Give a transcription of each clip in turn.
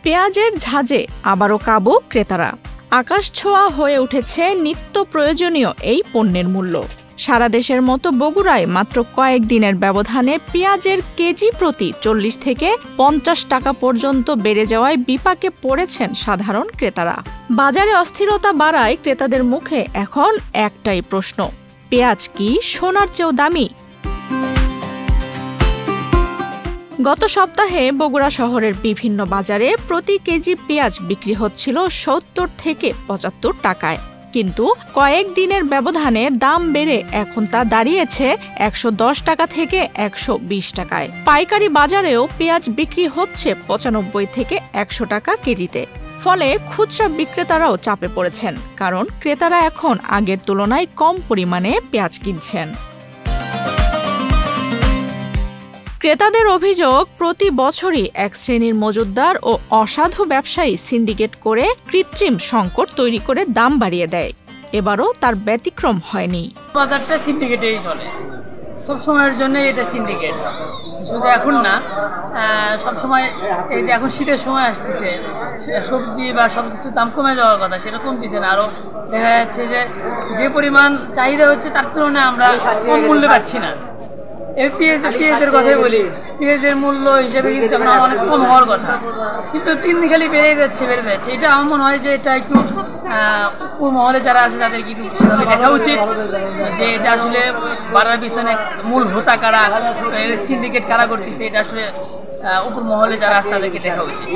পেঁয়াজের ঝাঁজে আবারও কাবু ক্রেতারা। আকাশ ছোঁয়া হয়ে উঠেছে নিত্য প্রয়োজনীয় এই পণ্যের মূল্য। সারা দেশের মতো বগুড়ায় মাত্র কয়েকদিনের ব্যবধানে পেঁয়াজের কেজি প্রতি ৪০ থেকে ৫০ টাকা পর্যন্ত বেড়ে যাওয়ায় বিপাকে পড়েছেন সাধারণ ক্রেতারা। বাজারে অস্থিরতা বাড়ায় ক্রেতাদের মুখে এখন একটাই প্রশ্ন, পেঁয়াজ কি সোনার চেয়েও দামি? গত সপ্তাহে বগুড়া শহরের বিভিন্ন বাজারে প্রতি কেজি পেঁয়াজ বিক্রি হচ্ছিল ৭০ থেকে ৭৫ টাকায়, কিন্তু কয়েকদিনের ব্যবধানে দাম বেড়ে এখন তা দাঁড়িয়েছে ১১০ টাকা থেকে ১২০ টাকায়। পাইকারি বাজারেও পেঁয়াজ বিক্রি হচ্ছে ৯৫ থেকে ১০০ টাকা কেজিতে। ফলে খুচরা বিক্রেতারাও চাপে পড়েছেন, কারণ ক্রেতারা এখন আগের তুলনায় কম পরিমাণে পেঁয়াজ কিনছেন। ক্রেতাদের অভিযোগ, প্রতি বছরই এক শ্রেণীর মজুতদার ও অসাধু ব্যবসায়ী সিন্ডিকেট করে কৃত্রিম সংকট তৈরি করে দাম বাড়িয়ে দেয়। এবারও তার ব্যতিক্রম হয়নি। বাজারটা সিন্ডিকেটেই চলে, সব সময়ের জন্য এটা সিন্ডিকেট, শুধু এখন না, সবসময়। এই যে এখন শীতের সময় আসতেছে, সবজি বা সব কিছুর দাম কমে যাওয়ার কথা, সেটা কমতেছে না, আরও দেখা যাচ্ছে যে পরিমাণ চাহিদা হচ্ছে তার তুলনায় আমরা কম মূল্যে পাচ্ছি না। পেঁয়াজের কথাই বলি, পেঁয়াজের মূল্য হিসেবে কিন্তু এখন অনেক কম হওয়ার কথা, কিন্তু দিন দিন খালি বেড়ে যাচ্ছে। এটা আমার মনে হয় যে এটা একটু উপর মহলে যারা আছে তাদের কিন্তু সেভাবে দেখা উচিত যে এটা আসলে বাড়ার পিছনে মূল হোতা কারা, সিন্ডিকেট কারা করতেছে, এটা আসলে উপর মহলে যারা আছে তাদেরকে দেখা উচিত।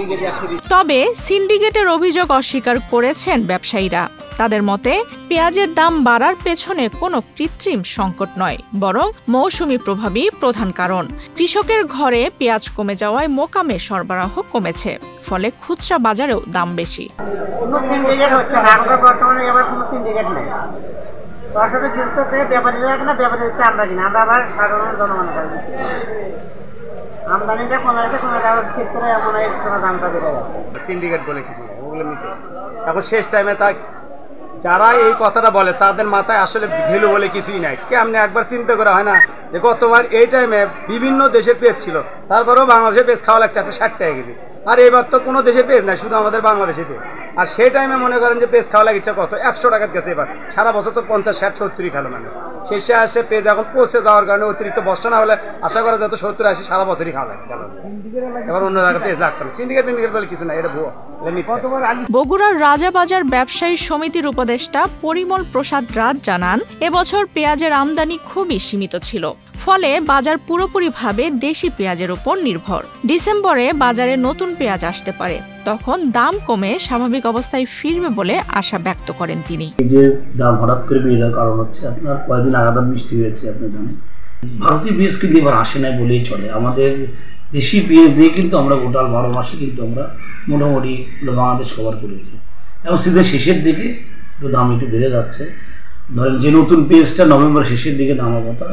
তবে সিন্ডিকেটের অভিযোগ অস্বীকার করেছেন ব্যবসায়ীরা। তাদের মতে পেঁয়াজের দাম বাড়ার পেছনে কোনো কৃত্রিম সংকট নয়, বরং মৌসুমি প্রভাবই প্রধান কারণ। কৃষকের ঘরে পেঁয়াজ কমে যাওয়ায় মোকামে সরবরাহ কমেছে, ফলে খুচরা বাজারেও দাম বেশি। আমদানিটা কমে যাওয়ার ক্ষেত্রে এমন দামটা বেড়ে যাবে। সিন্ডিকেট বলে কিছু ওগুলো মিছে। এখন শেষ টাইমে তা যারা এই কথাটা বলে তাদের মাথায় আসলে ভ্যালু বলে কিছুই নাই। কেমনি একবার চিন্তা করা হয় না যে গতবার এই টাইমে বিভিন্ন দেশের পেঁয়াজ ছিল, তারপরেও বাংলাদেশের পেঁয়াজ খাওয়া লাগছে 160 টাকা কেজি, আর এবার তো কোনো দেশের পেঁয়াজ নাই, শুধু আমাদের বাংলাদেশে পেঁয়াজ। আর সেই টাইমে মনে করেন যে পেঁয়াজ খাওয়া লাগিচ্ছে কত 100 টাকার গেছে। এবার সারা বছর তো 50, 60, 70 খেলো মানে, শেষে আসে পেঁয়াজ এখন পচে যাওয়ার কারণে অতিরিক্ত বর্ষা না হলে আশা করা যত 70, 80 সারা বছরই খাওয়া লাগে। এবার অন্য জায়গায় পেঁয়াজ লাগতো না। সিন্ডিকেট বলে কিছু না, এটা ভুয়ো। বগুড়ার রাজাবাজার ব্যবসায়ী সমিতির উপদেষ্টা পরিমল প্রসাদ রাজ জানান, এবছর পেঁয়াজের আমদানি খুবই সীমিত ছিল, ফলে বাজার পুরোপুরিভাবে দেশি পেঁয়াজের উপর নির্ভর। ডিসেম্বরে বাজারে নতুন পেঁয়াজ আসতে পারে, তখন দাম কমে স্বাভাবিক অবস্থায় ফিরবে বলে আশা ব্যক্ত করেন তিনি। যে দাম হঠাৎ করে বেড়ে যাওয়ার কারণ হচ্ছে আপনার কয়েকদিন আগাতার বৃষ্টি হয়েছে, আপনি জানেন। ভারতীয় পেঁয়াজ কিন্তু এবার আসে নাই বলেই চলে। আমাদের দেশি পেঁয়াজ দিয়ে কিন্তু আমরা গোটাল 12 মাসে কিন্তু আমরা মোটামুটি বাংলাদেশ কভার করেছি, এবং শীতের শেষের দিকে দাম একটু বেড়ে যাচ্ছে। ধরেন যে নতুন পেঁয়াজটা নভেম্বর শেষের দিকে নামার কথা,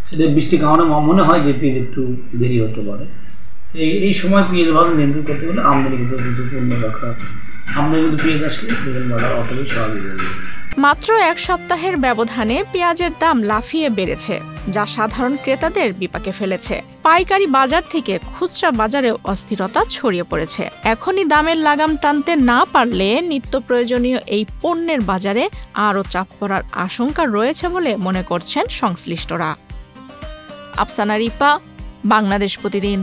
সেটা বৃষ্টির কারণে মনে হয় যে পেঁয়াজ একটু দেরি হতে পারে। এই সময় পেঁয়াজ ভালো নিয়ন্ত্রণ করতে গেলে আমদানি কিন্তু কিছু পণ্য দরকার আছে। আমদানি কিন্তু পেঁয়াজ আসলে দেখেন বাজার অটোই স্বাভাবিক হয়ে যাবে। মাত্র এক সপ্তাহের ব্যবধানে পেঁয়াজের দাম লাফিয়ে বেড়েছে, যা সাধারণ ক্রেতাদের বিপাকে ফেলেছে। পাইকারি বাজার থেকে খুচরা বাজারেও অস্থিরতা ছড়িয়ে পড়েছে। এখনই দামের লাগাম টানতে না পারলে নিত্য প্রয়োজনীয় এই পণ্যের বাজারে আরও চাপ পড়ার আশঙ্কা রয়েছে বলে মনে করছেন সংশ্লিষ্টরা। আফসানা রিপা, বাংলাদেশ প্রতিদিন।